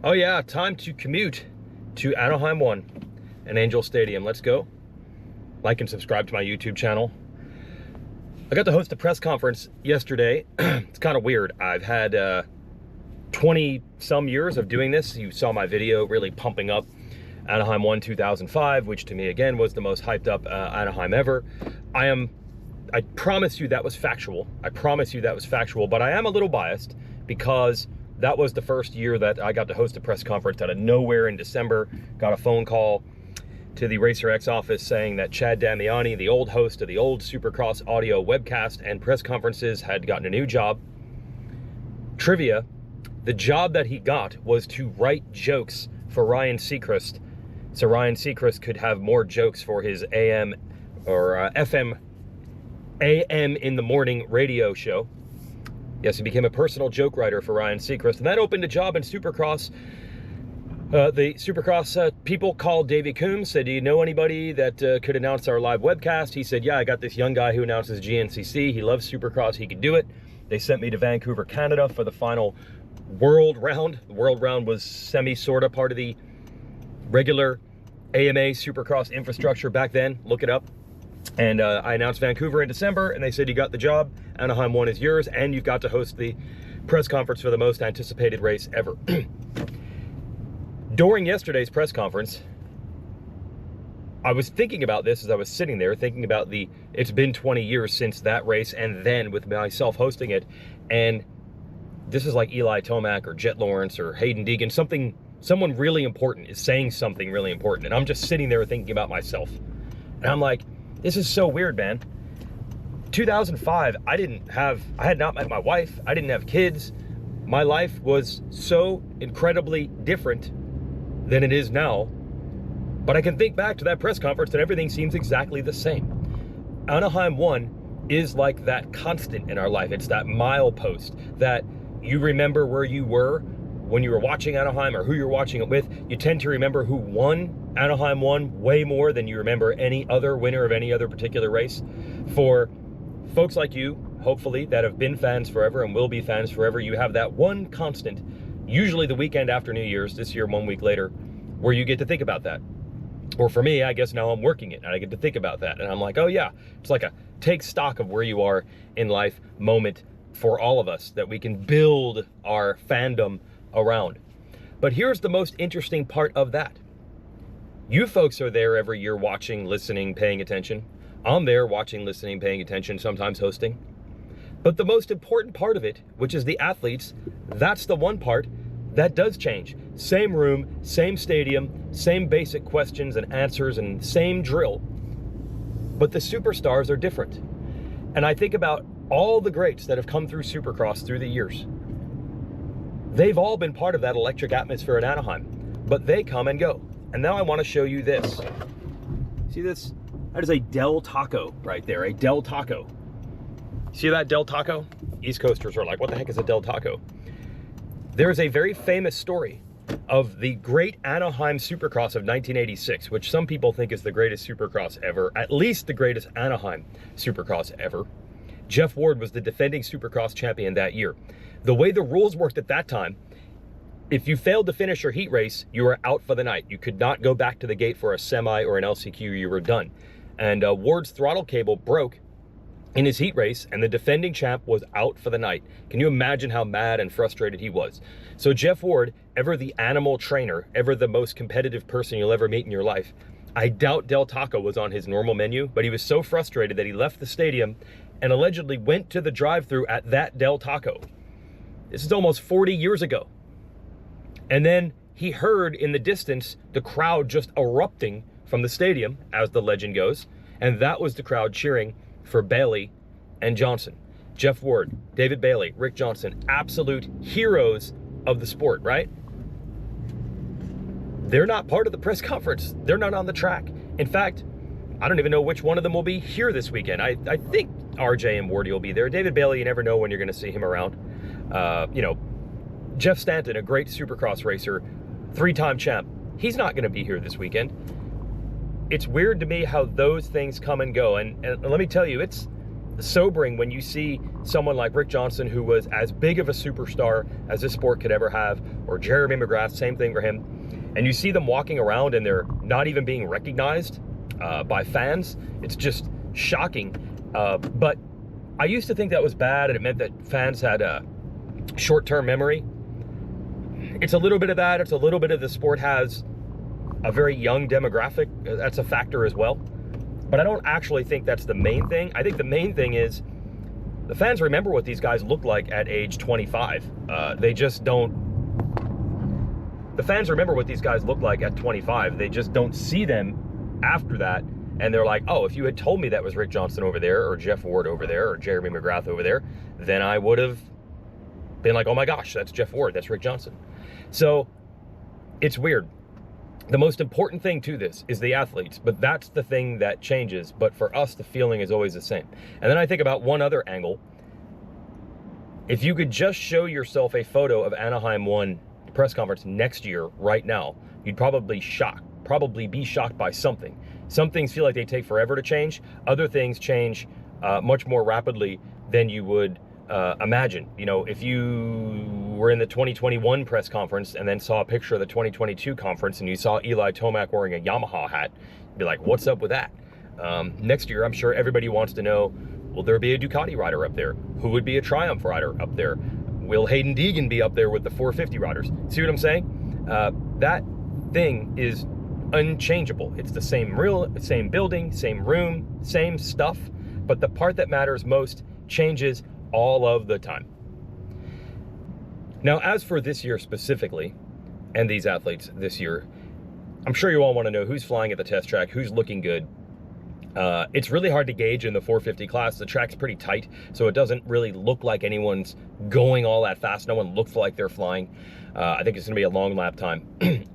Oh yeah, time to commute to Anaheim 1 and Angel Stadium. Let's go. Like and subscribe to my YouTube channel. I got to host a press conference yesterday. It's kind of weird. I've had 20 some years of doing this. You saw my video really pumping up Anaheim 1 2005, which to me again was the most hyped up Anaheim ever. I promise you that was factual. I promise you that was factual, but I am a little biased because that was the first year that I got to host a press conference out of nowhere in December. Got a phone call to the Racer X office saying that Chad Damiani, the old host of the old Supercross audio webcast and press conferences, had gotten a new job. Trivia, the job that he got was to write jokes for Ryan Seacrest, so Ryan Seacrest could have more jokes for his AM or FM in the morning radio show. Yes, he became a personal joke writer for Ryan Seacrest, and that opened a job in Supercross. The Supercross people called Davey Coombs, said, do you know anybody that could announce our live webcast? He said, yeah, I got this young guy who announces GNCC. He loves Supercross. He could do it. They sent me to Vancouver, Canada for the final World Round. The World Round was sort of part of the regular AMA Supercross infrastructure back then. Look it up. And I announced Vancouver in December, and they said, you got the job. Anaheim 1 is yours, and you've got to host the press conference for the most anticipated race ever. During yesterday's press conference, I was thinking about this as I was sitting there, thinking about it's been 20 years since that race, and then with myself hosting it, and this is like Eli Tomac or Jet Lawrence or Hayden Deegan. Someone really important is saying something really important, and I'm just sitting there thinking about myself. And I'm like, this is so weird, man. 2005, I had not met my wife. I didn't have kids. My life was so incredibly different than it is now. But I can think back to that press conference and everything seems exactly the same. Anaheim 1 is like that constant in our life. It's that milepost that you remember where you were when you were watching Anaheim or who you're watching it with. You tend to remember who won Anaheim 1 way more than you remember any other winner of any other particular race. For folks like you, hopefully, that have been fans forever and will be fans forever, you have that one constant, usually the weekend after New Year's, this year 1 week later, where you get to think about that. Or for me, I guess now I'm working it and I get to think about that. And I'm like, oh yeah, it's like a take stock of where you are in life moment for all of us that we can build our fandom around. But here's the most interesting part of that. You folks are there every year watching, listening, paying attention. I'm there watching, listening, paying attention, sometimes hosting. But the most important part of it, which is the athletes, that's the one part that does change. Same room, same stadium, same basic questions and answers and same drill. But the superstars are different. And I think about all the greats that have come through Supercross through the years. They've all been part of that electric atmosphere in Anaheim, but they come and go. And now I want to show you this. See this? That is a Del Taco right there, a Del Taco. See that Del Taco? East Coasters are like, what the heck is a Del Taco? There is a very famous story of the great Anaheim Supercross of 1986, which some people think is the greatest Supercross ever, at least the greatest Anaheim Supercross ever. Jeff Ward was the defending Supercross champion that year. The way the rules worked at that time, if you failed to finish your heat race, you were out for the night. You could not go back to the gate for a semi or an LCQ, you were done. And Ward's throttle cable broke in his heat race, and the defending champ was out for the night. Can you imagine how mad and frustrated he was? So Jeff Ward, ever the animal trainer, ever the most competitive person you'll ever meet in your life, I doubt Del Taco was on his normal menu, but he was so frustrated that he left the stadium and allegedly went to the drive-thru at that Del Taco. This is almost 40 years ago. And then he heard in the distance the crowd just erupting from the stadium, as the legend goes, and that was the crowd cheering for Bailey and Johnson. Jeff Ward, David Bailey, Rick Johnson, absolute heroes of the sport, right? They're not part of the press conference. They're not on the track. In fact, I don't even know which one of them will be here this weekend. I think RJ and Wardy will be there. David Bailey, you never know when you're going to see him around. You know, Jeff Stanton, a great Supercross racer, 3-time champ, he's not going to be here this weekend. It's weird to me how those things come and go. And let me tell you, it's sobering when you see someone like Rick Johnson, who was as big of a superstar as this sport could ever have, or Jeremy McGrath, same thing for him, and you see them walking around and they're not even being recognized by fans. It's just shocking. But I used to think that was bad, and it meant that fans had a short-term memory. It's a little bit of that. It's a little bit of the sport has a very young demographic. That's a factor as well. But I don't actually think that's the main thing. I think the main thing is the fans remember what these guys look like at age 25. They just don't. The fans remember what these guys look like at 25. They just don't see them after that. And they're like, oh, if you had told me that was Rick Johnson over there, or Jeff Ward over there, or Jeremy McGrath over there, then I would have been like, oh my gosh, that's Jeff Ward, that's Rick Johnson. So it's weird. The most important thing to this is the athletes, but that's the thing that changes. But for us, the feeling is always the same. And then I think about one other angle. If you could just show yourself a photo of Anaheim 1 press conference next year right now, you'd probably be shocked by something. Some things feel like they take forever to change. Other things change much more rapidly than you would imagine. You know, if you were in the 2021 press conference and then saw a picture of the 2022 conference and you saw Eli Tomac wearing a Yamaha hat, you'd be like, what's up with that? Next year, I'm sure everybody wants to know, will there be a Ducati rider up there? Who would be a Triumph rider up there? Will Hayden Deegan be up there with the 450 riders? See what I'm saying? That thing is unchangeable. It's the same building, same room, same stuff, but the part that matters most changes all of the time. Now, as for this year specifically, and these athletes this year, I'm sure you all want to know who's flying at the test track, who's looking good. It's really hard to gauge in the 450 class. The track's pretty tight, so it doesn't really look like anyone's going all that fast. No one looks like they're flying. I think it's going to be a long lap time.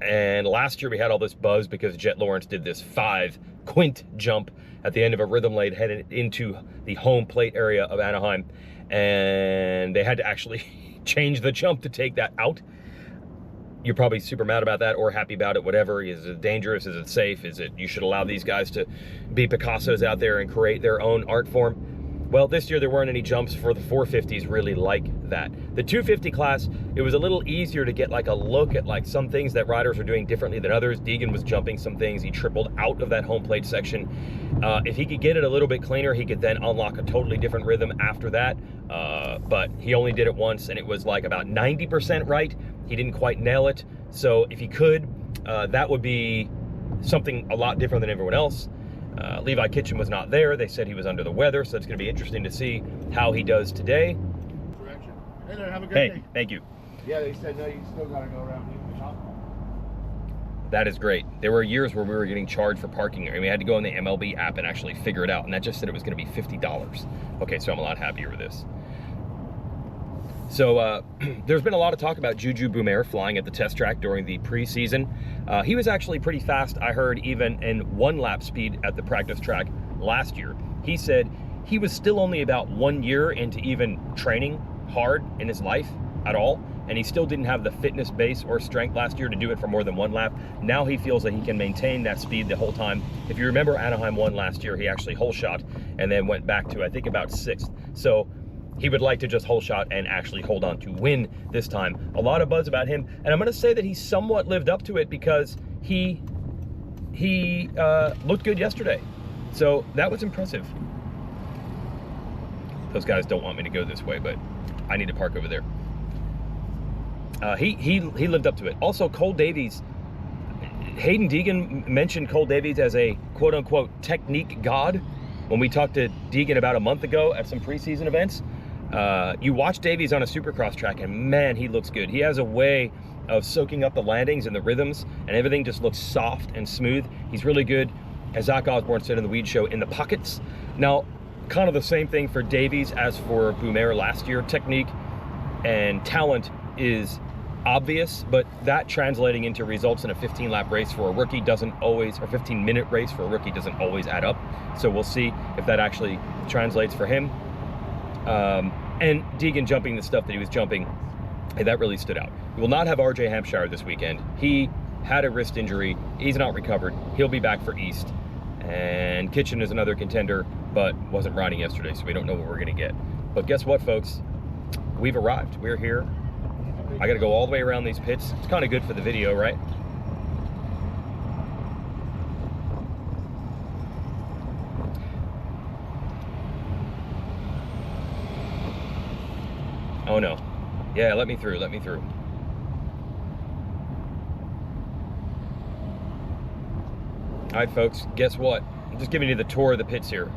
And last year we had all this buzz because Jet Lawrence did this 5 quint jump at the end of a rhythm lane headed into the home plate area of Anaheim. And they had to actually change the jump to take that out. You're probably super mad about that or happy about it, whatever. Is it dangerous? Is it safe? Is it you should allow these guys to be Picassos out there and create their own art form? Well, this year there weren't any jumps for the 450s really like that. The 250 class, it was a little easier to get like a look at like some things that riders are doing differently than others. Deegan was jumping some things. He tripled out of that home plate section. If he could get it a little bit cleaner, he could then unlock a totally different rhythm after that. But he only did it once and it was like about 90% right. He didn't quite nail it. So if he could, that would be something a lot different than everyone else. Levi Kitchen was not there. They said he was under the weather, so it's going to be interesting to see how he does today. Hey there, have a good day. Thank you. Yeah, they said no, you still got to go around the top. That is great. There were years where we were getting charged for parking, and we had to go on the MLB app and actually figure it out, and that just said it was going to be $50. Okay, so I'm a lot happier with this. So there's been a lot of talk about Juju Boumer flying at the test track during the preseason. He was actually pretty fast, I heard, even in 1 lap speed at the practice track last year. He said he was still only about 1 year into even training hard in his life at all, and he still didn't have the fitness base or strength last year to do it for more than 1 lap. Now he feels that he can maintain that speed the whole time. If you remember Anaheim 1 last year, he actually hole shot and then went back to, I think, about 6th. So he would like to just hole shot and actually hold on to win this time. A lot of buzz about him, and I'm going to say that he somewhat lived up to it because he looked good yesterday. So that was impressive. Those guys don't want me to go this way, but I need to park over there. He lived up to it. Also, Cole Davies, Hayden Deegan mentioned Cole Davies as a quote-unquote technique god when we talked to Deegan about a month ago at some preseason events. You watch Davies on a Supercross track and man, he looks good. He has a way of soaking up the landings and the rhythms and everything just looks soft and smooth. He's really good, as Zach Osborne said in the Weed Show, in the pockets. Now, kind of the same thing for Davies as for Boumer last year. Technique and talent is obvious, but that translating into results in a 15-lap race for a rookie doesn't always, or 15-minute race for a rookie doesn't always add up. So we'll see if that actually translates for him. And Deegan jumping the stuff that he was jumping, that really stood out. We will not have RJ Hampshire this weekend. He had a wrist injury. He's not recovered. He'll be back for East. And Kitchen is another contender, but wasn't riding yesterday, so we don't know what we're gonna get. But guess what, folks? We've arrived. We're here. I gotta go all the way around these pits. It's kind of good for the video, right? Oh no. Yeah, let me through, let me through. All right, folks, guess what? I'm just giving you the tour of the pits here.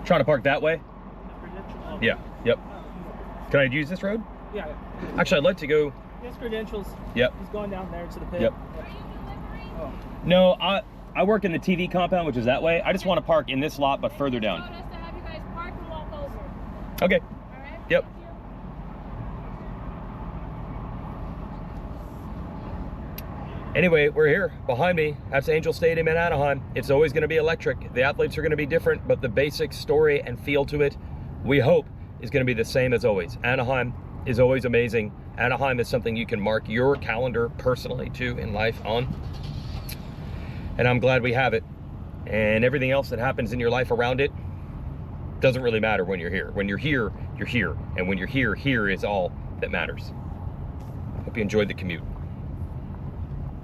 Trying to park that way? Yeah, yep. Can I use this road? Yeah. Actually, I'd like to go. Yes, credentials. Yep. He's going down there to the pit. Yep. Oh. No, I work in the TV compound, which is that way. I just want to park in this lot, but further down. To have you guys park and walk over. Okay. All right? Yep. Thank you. Anyway, we're here. Behind me, that's Angel Stadium in Anaheim. It's always going to be electric. The athletes are going to be different, but the basic story and feel to it, we hope, is going to be the same as always. Anaheim is always amazing. Anaheim is something you can mark your calendar personally too in life on. And I'm glad we have it. And everything else that happens in your life around it doesn't really matter when you're here. When you're here, you're here. And when you're here, here is all that matters. Hope you enjoyed the commute.